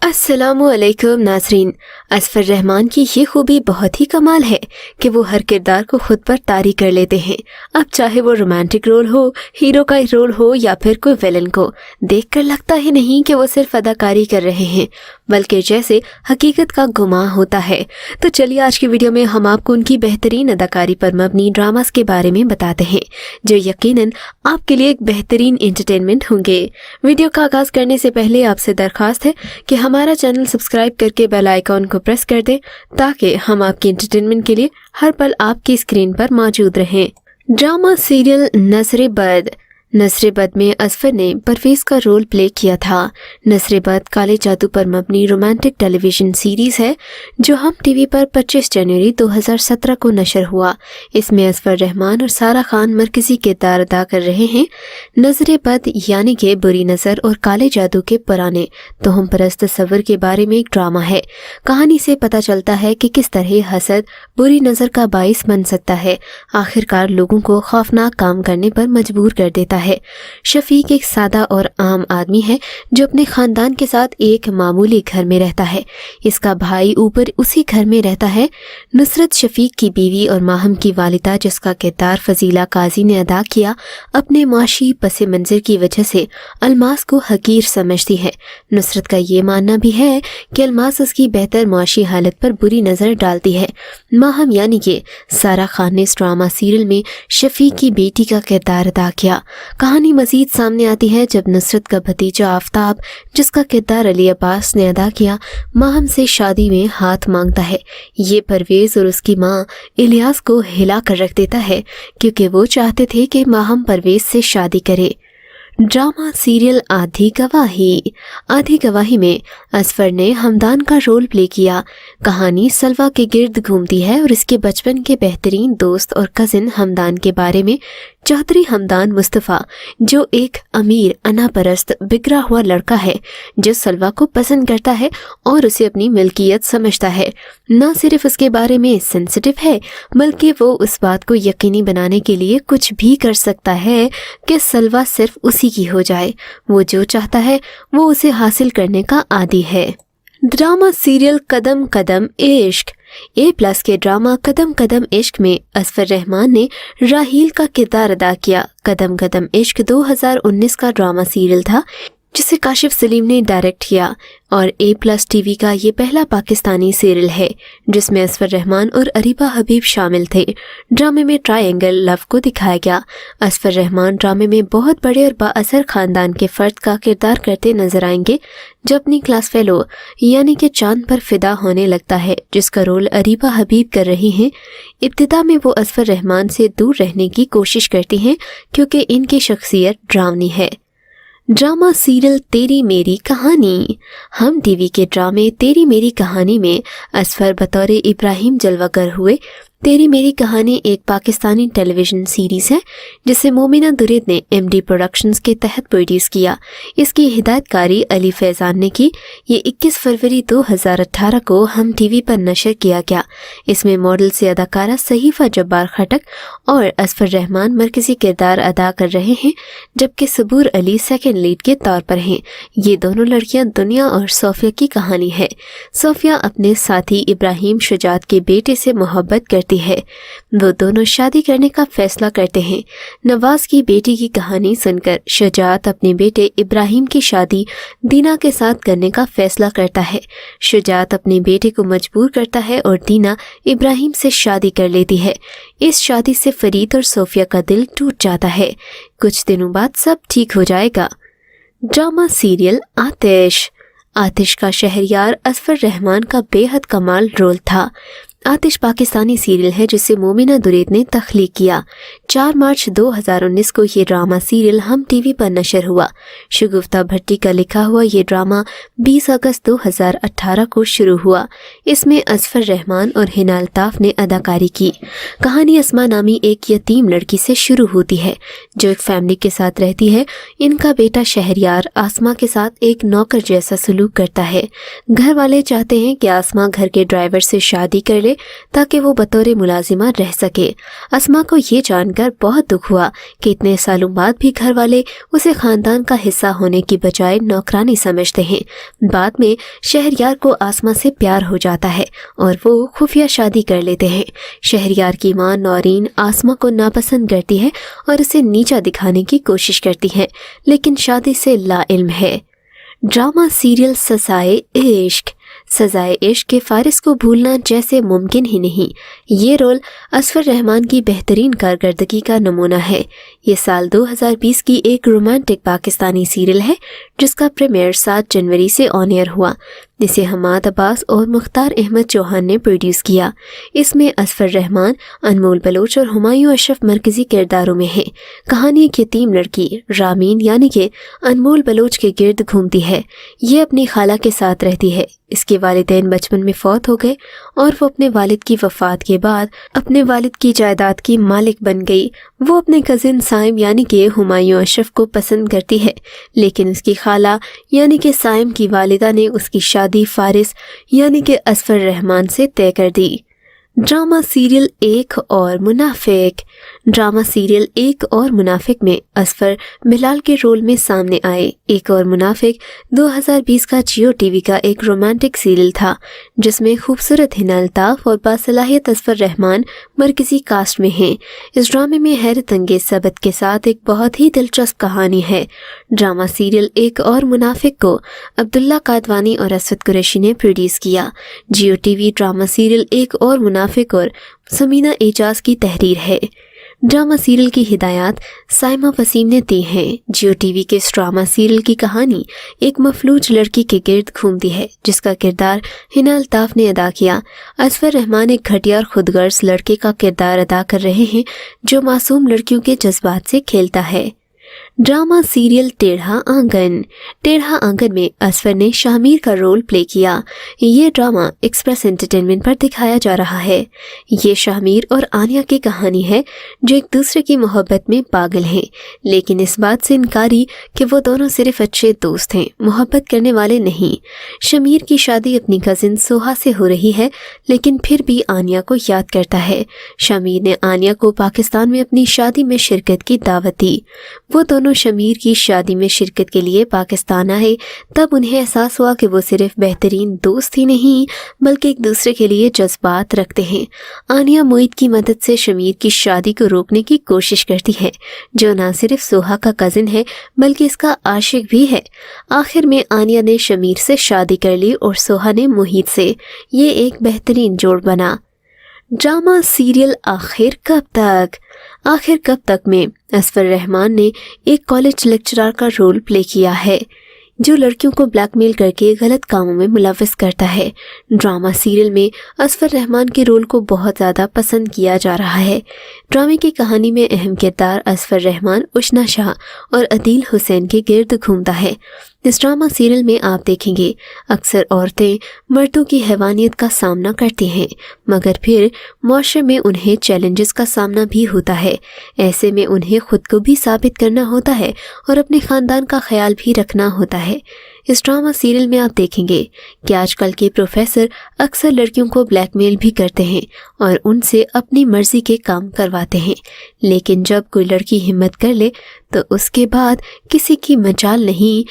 अस्सलामु अलैकुम नाज़रीन। असफर रहमान की ये खूबी बहुत ही कमाल है कि वो हर किरदार को खुद पर तारी कर लेते हैं। अब चाहे वो रोमांटिक रोल हो, हीरो का रोल हो या फिर कोई विलन को, देखकर लगता ही नहीं कि वो सिर्फ अदाकारी कर रहे हैं, बल्कि जैसे हकीकत का गुमां होता है। तो चलिए आज की वीडियो में हम आपको उनकी बेहतरीन अदाकारी पर मबनी ड्रामास के बारे में बताते हैं, जो यकीनन आपके लिए एक बेहतरीन एंटरटेनमेंट होंगे। वीडियो का आगाज करने से पहले आपसे दरख्वास्त है कि हमारा चैनल सब्सक्राइब करके बेल आइकॉन को प्रेस कर दें, ताकि हम आपके एंटरटेनमेंट के लिए हर पल आपकी स्क्रीन पर मौजूद रहें। ड्रामा सीरियल नज़रे बद। नज़रे बद में असफर ने परवेज़ का रोल प्ले किया था। नज़रे बद काले जादू पर मबनी रोमांटिक टेलीविज़न सीरीज़ है जो हम टीवी पर 25 जनवरी 2017 को नशर हुआ। इसमें असफर रहमान और सारा खान मरकज़ी किरदार अदा कर रहे हैं। नज़रे बद यानी कि बुरी नज़र और काले जादू के पुराने तोहम परस्त तस्वर के बारे में एक ड्रामा है। कहानी से पता चलता है कि किस तरह हसद बुरी नज़र का बाइस बन सकता है, आखिरकार लोगों को खौफनाक काम करने पर मजबूर कर देता है। शफीक एक सादा और आम आदमी है जो अपने खानदान के साथ एक मामूली घर में रहता है। इसका भाई ऊपर उसी घर में रहता है। नुसरत शफीक की बीवी और माहम की वालिदा, जिसका किरदार फजीला काजी ने अदा किया, अपने माशी पस मंजर की वजह से अलमास को हकीर समझती है। नुसरत का ये मानना भी है कि अलमास उसकी बेहतर माशी हालत पर बुरी नज़र डालती है। माहम यानी कि सारा खान ने इस ड्रामा सीरियल में शफीक की बेटी का किरदार अदा किया। कहानी मजीद सामने आती है जब नुसरत का भतीजा आफ्ताब, जिसका किरदार अली अब्बास ने अदा किया, माहम से शादी में हाथ मांगता है। ये परवेज़ और उसकी माँ इलियास को हिला कर रख देता है, क्योंकि वो चाहते थे कि माहम परवेज़ से शादी करे। ड्रामा सीरियल आधी गवाही। आधी गवाही में असफर ने हमदान का रोल प्ले किया। कहानी सलवा के गिर्द घूमती है और इसके बचपन के बेहतरीन दोस्त और कजिन हमदान के बारे में। चौधरी हमदान मुस्तफ़ा, जो एक अमीर अनापरस्त बिगड़ा हुआ लड़का है जो सलवा को पसंद करता है और उसे अपनी मिल्कियत समझता है, न सिर्फ उसके बारे में सेंसिटिव है, बल्कि वो उस बात को यकीनी बनाने के लिए कुछ भी कर सकता है कि सलवा सिर्फ उसी की हो जाए। वो जो चाहता है वो उसे हासिल करने का आदी है। ड्रामा सीरियल कदम कदम इश्क। A+ के ड्रामा कदम कदम इश्क में असफर रहमान ने राहील का किरदार अदा किया। कदम कदम इश्क 2019 का ड्रामा सीरियल था जिसे काशिफ सलीम ने डायरेक्ट किया, और A+ टीवी का ये पहला पाकिस्तानी सीरियल है जिसमें असफर रहमान और अरीबा हबीब शामिल थे। ड्रामे में ट्रायंगल लव को दिखाया गया। असफर रहमान ड्रामे में बहुत बड़े और बाअसर खानदान के फर्द का किरदार करते नजर आएंगे जो अपनी क्लास फेलो यानी कि चांद पर फिदा होने लगता है, जिसका रोल अरीबा हबीब कर रही हैं। इब्तिदा में वो असफर रहमान से दूर रहने की कोशिश करती हैं क्योंकि इनकी शख्सियत डरावनी है। ड्रामा सीरियल तेरी मेरी कहानी। हम टीवी के ड्रामे तेरी मेरी कहानी में असफर बतौर इब्राहिम जलवागर हुए। तेरी मेरी कहानी एक पाकिस्तानी टेलीविज़न सीरीज़ है जिसे मोमिना दुरेद ने MD प्रोडक्शंस के तहत प्रोड्यूस किया। इसकी हिदायतकारी अली फैज़ान ने की। ये 21 फरवरी 2018 को हम टीवी पर नशर किया गया। इसमें मॉडल से अदाकारा सहीफा जब्बार खटक और असफर रहमान मरकज़ी किरदार अदा कर रहे हैं, जबकि सबूर अली सेकंड लीड के तौर पर हैं। ये दोनों लड़कियां दुनिया और सोफिया की कहानी है। सोफिया अपने साथी इब्राहिम शुजात के बेटे से मोहब्बत करती है। वो दोनों शादी करने का फैसला करते हैं। नवाज की बेटी की कहानी सुनकर शुजात अपने बेटे इब्राहिम की शादी दीना के साथ करने का फैसला करता है। शुजात अपने बेटे को मजबूर करता है और दीना इब्राहिम से शादी कर लेती है। इस शादी से फरीद और सोफिया का दिल टूट जाता है। कुछ दिनों बाद सब ठीक हो जाएगा। ड्रामा सीरियल आतिश। आतिश का शहरयार असफर रहमान का बेहद कमाल रोल था। आतिश पाकिस्तानी सीरियल है जिसे मोमिना दुरेद ने तख्लीक किया। 4 मार्च 2019 को ये ड्रामा सीरियल हम टीवी पर नशर हुआ। शगुफ्ता भट्टी का लिखा हुआ ये ड्रामा 20 अगस्त 2018 को शुरू हुआ। इसमें असफर रहमान और हिना अल्ताफ ने अदाकारी की। कहानी अस्मा नामी एक यतीम लड़की से शुरू होती है जो एक फैमिली के साथ रहती है। इनका बेटा शहरयार आसमा के साथ एक नौकर जैसा सलूक करता है। घर वाले चाहते हैं कि आसमा घर के ड्राइवर से शादी कर ले ताकि वो बतौर मुलाजिमा रह सके। अस्मा को ये जानकर बहुत दुख हुआ कि इतने सालों बाद भी घर वाले उसे खानदान का हिस्सा होने की बजाय नौकरानी समझते हैं। बाद में शहरयार को आसमा से प्यार हो जाता है और वो खुफिया शादी कर लेते हैं। शहरयार की माँ नौरीन आसमा को नापसंद करती है और उसे नीचा दिखाने की कोशिश करती है, लेकिन शादी से लाइल्म है। ड्रामा सीरियल सजाए इश्क। सजाए इश्क के फारिस को भूलना जैसे मुमकिन ही नहीं। ये रोल असफर रहमान की बेहतरीन कारकर्दगी का नमूना है। ये साल 2020 की एक रोमांटिक पाकिस्तानी सीरियल है जिसका प्रीमियर 7 जनवरी से ऑन एयर हुआ। इसे हमाद अब्बास और मुख्तार अहमद चौहान ने प्रोड्यूस किया। इसमें असफर रहमान, अनमोल बलोच और हुमायूं अशरफ मरकजी किरदारों में हैं। कहानी एक यतीम लड़की रामीन यानी कि अनमोल बलोच के गिर्द घूमती है। ये अपनी खाला के साथ रहती है। इसके वालिदैन बचपन में फौत हो गए और वो अपने वालिद की वफात के बाद अपने वालिद की जायदाद की मालिक बन गई। वो अपने कजिन साइम यानी कि हुमायूं अशरफ को पसंद करती है, लेकिन उसकी खाला यानी कि साइम की वालिदा ने उसकी शादी फारिस यानी कि असफर रहमान से तय कर दी। ड्रामा सीरियल एक और मुनाफिक। ड्रामा सीरियल एक और मुनाफिक में असफर बिलाल के रोल में सामने आए। एक और मुनाफिक 2020 का जियो टीवी का एक रोमांटिक सीरियल था जिसमें खूबसूरत हिना अल्ताफ और बासलाहियत असफर रहमान मरकजी कास्ट में हैं। इस ड्रामे में हैरत अंगेज सबक के साथ एक बहुत ही दिलचस्प कहानी है। ड्रामा सीरियल एक और मुनाफिक को अब्दुल्ला कादवानी और असद कुरैशी ने प्रोड्यूस किया। जियो टीवी ड्रामा सीरियल एक और मुनाफिक और समीना एजाज की तहरीर है। ड्रामा सीरियल की हिदायत साइमा वसीम ने दी हैं। जियो टीवी के इस ड्रामा सीरियल की कहानी एक मफलूज लड़की के गिर्द घूमती है जिसका किरदार हिना अल्ताफ ने अदा किया। असफर रहमान एक घटिया और खुदगर्ज लड़के का किरदार अदा कर रहे हैं जो मासूम लड़कियों के जज्बात से खेलता है। ड्रामा सीरियल टेढ़ा आंगन। टेढ़ा आंगन में असफर ने शामिर का रोल प्ले किया। ये ड्रामा एक्सप्रेस एंटरटेनमेंट पर दिखाया जा रहा है। ये शामिर और आनिया की कहानी है जो एक दूसरे की मोहब्बत में पागल हैं, लेकिन इस बात से इनकारी कि वो दोनों सिर्फ अच्छे दोस्त हैं, मोहब्बत करने वाले नहीं। शमीर की शादी अपनी कजिन सोहा से हो रही है, लेकिन फिर भी आनिया को याद करता है। शमीर ने आनिया को पाकिस्तान में अपनी शादी में शिरकत की दावत दी। वो दोनों शमीर की शादी में शिरकत के लिए पाकिस्तान आए, तब उन्हें एहसास हुआ कि वो सिर्फ बेहतरीन दोस्त ही नहीं बल्कि एक दूसरे के लिए जज्बात रखते हैं। आनिया मोईद की मदद से शमीर की शादी को रोकने की कोशिश करती है जो न सिर्फ सोहा का कजिन है बल्कि इसका आशिक भी है। आखिर में आनिया ने शमीर से शादी कर ली और सोहा ने मोहित से। ये एक बेहतरीन जोड़ बना। ड्रामा सीरियल आखिर कब तक। आखिर कब तक में असफर रहमान ने एक कॉलेज लेक्चरर का रोल प्ले किया है जो लड़कियों को ब्लैकमेल करके गलत कामों में मुलव्वस करता है। ड्रामा सीरियल में असफर रहमान के रोल को बहुत ज़्यादा पसंद किया जा रहा है। ड्रामे की कहानी में अहम किरदार असफर रहमान, उशना शाह और अदील हुसैन के गिर्द घूमता है। इस ड्रामा सीरियल में आप देखेंगे अक्सर औरतें मर्दों की हैवानियत का सामना करती हैं, मगर फिर मुआशरे में उन्हें चैलेंजेस का सामना भी होता है। ऐसे में उन्हें खुद को भी साबित करना होता है और अपने ख़ानदान का ख्याल भी रखना होता है। इस ड्रामा सीरियल में आप देखेंगे कि आजकल के प्रोफेसर अक्सर लड़कियों को ब्लैकमेल भी करते हैं और उनसे अपनी मर्जी के काम करवाते हैं, लेकिन जब कोई लड़की हिम्मत कर ले तो उसके बाद किसी की मजाल नहीं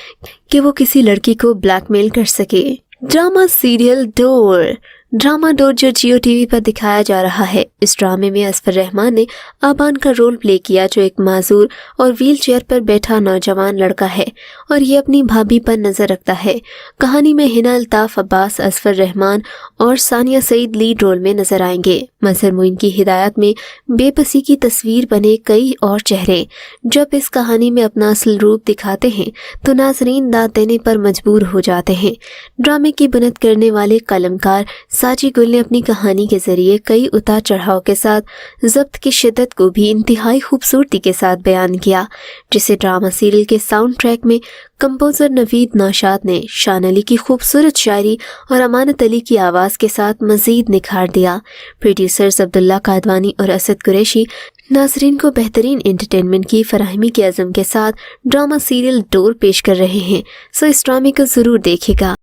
कि वो किसी लड़की को ब्लैकमेल कर सके। Drama serial door. Drama door जो जियो टीवी पर दिखाया जा रहा है। इस ड्रामे में असफर रहमान ने आबान का रोल प्ले किया जो एक माजूर और व्हील चेयर पर बैठा नौजवान लड़का है और ये अपनी भाभी पर नजर रखता है। कहानी में हिना अल्ताफ, अब्बास, असफर रहमान और सानिया सईद लीड रोल में नजर आएंगे। मजहर मोइन की हिदायत में बेबसी की तस्वीर बने कई और चेहरे जब इस कहानी में अपना असल रूप दिखाते हैं तो नाजरीन दाद देने पर मजबूर हो जाते हैं। ड्रामे की बुनद करने वाले कलमकार साजी गुल ने अपनी कहानी के जरिए कई उतार चढ़ाव के साथ ज़ब्त की शिद्दत को भी इंतहाई खूबसूरती के साथ बयान किया, जिसे ड्रामा सीरियल के साउंड ट्रैक में कंपोजर नवीद नौशाद ने शान अली की खूबसूरत शायरी और अमानत अली की आवाज़ के साथ मज़ीद निखार दिया। प्रोड्यूसर्स अब्दुल्ला कादवानी और असद कुरैशी नाजरीन को बेहतरीन एंटरटेनमेंट की फराहमी के अज़म के साथ ड्रामा सीरियल डोर पेश कर रहे हैं, सो इस ड्रामे को ज़रूर देखेगा।